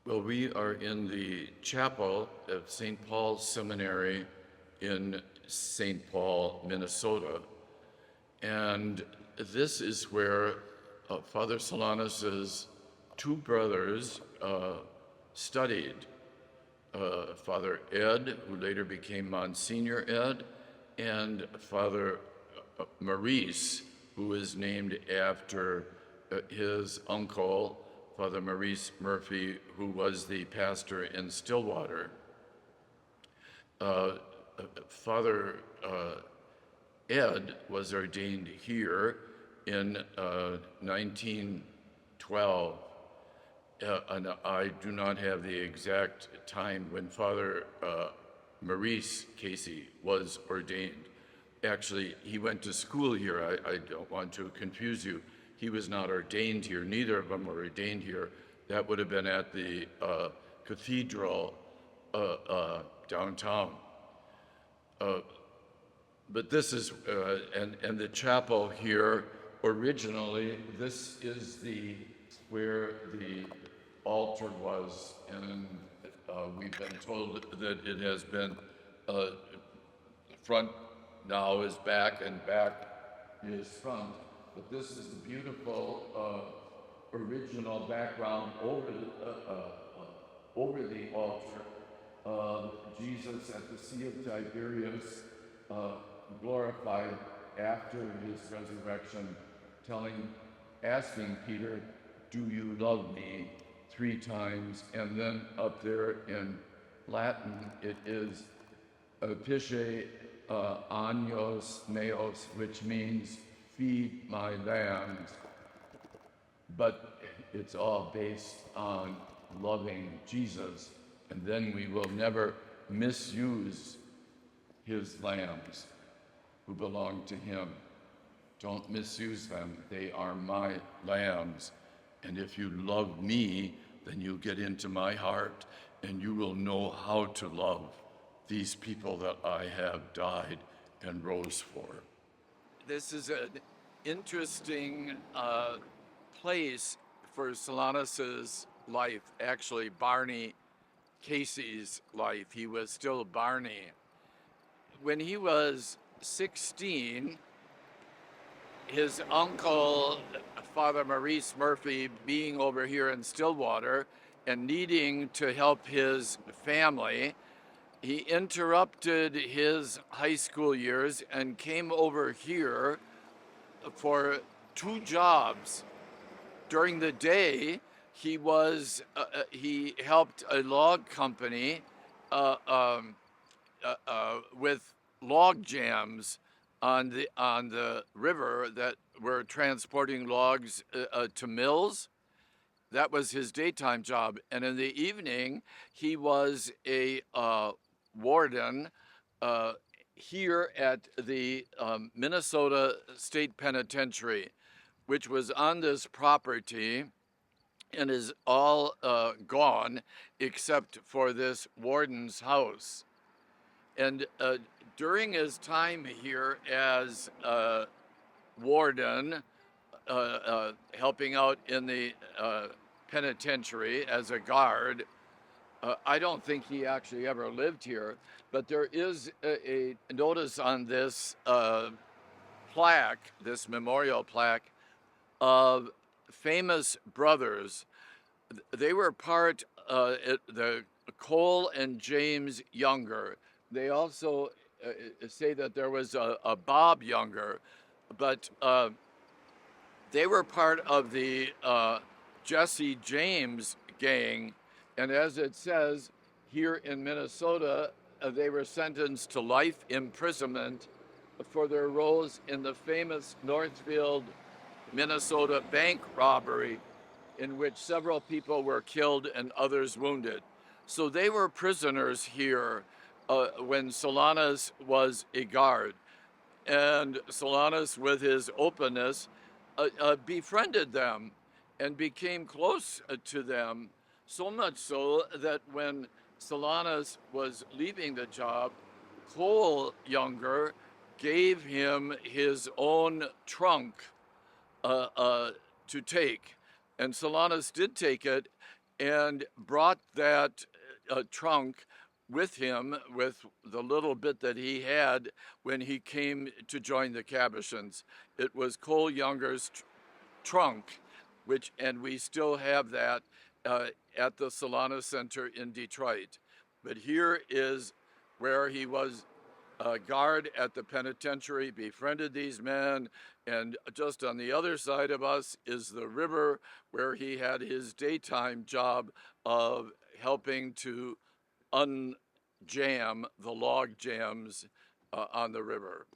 Well, we are in the chapel of St. Paul's Seminary in St. Paul, Minnesota. And this is where Father Solanus's two brothers studied. Father Ed, who later became Monsignor Ed, and Father Maurice, who is named after his uncle, Father Maurice Murphy, who was the pastor in Stillwater. Father Ed was ordained here in 1912, and I do not have the exact time when Father Maurice Casey was ordained. Actually, he went to school here. I don't want to confuse you. He was not ordained here. Neither of them were ordained here. That would have been at the cathedral downtown. But this is, and the chapel here, originally, this is where the altar was, and we've been told that it has been, front now is back and back is front. But this is the beautiful original background over the altar. Jesus at the Sea of Tiberias, glorified after his resurrection, asking Peter, "Do you love me?" 3 times, and then up there in Latin it is "Pisce años meos," which means "feed my lambs," but it's all based on loving Jesus, and then we will never misuse his lambs who belong to him. Don't misuse them. They are my lambs. And if you love me, then you get into my heart and you will know how to love these people that I have died and rose for. This is an interesting place for Solanus's life, actually Barney Casey's life. He was still Barney. When he was 16, his uncle, Father Maurice Murphy, being over here in Stillwater and needing to help his family, he interrupted his high school years and came over here for 2 jobs. During the day, he helped a log company with log jams on the river that were transporting logs to mills. That was his daytime job. And in the evening, he was a warden here at the Minnesota State Penitentiary, which was on this property and is all gone except for this warden's house. And during his time here as warden, helping out in the penitentiary as a guard, I don't think he actually ever lived here, but there is a notice on this plaque, this memorial plaque, of famous brothers. They were part, the Cole and James Younger. They also say that there was a Bob Younger, but they were part of the Jesse James gang. And as it says, here in Minnesota, they were sentenced to life imprisonment for their roles in the famous Northfield, Minnesota bank robbery, in which several people were killed and others wounded. So they were prisoners here when Solanus was a guard. And Solanus, with his openness, befriended them and became close to them, so much so that when Solanus was leaving the job, Cole Younger gave him his own trunk to take. And Solanus did take it, and brought that trunk with him, with the little bit that he had when he came to join the Cabochons. It was Cole Younger's trunk, and we still have that at the Solana Center in Detroit. But here is where he was a guard at the penitentiary, befriended these men, and just on the other side of us is the river where he had his daytime job of helping to unjam the log jams on the river.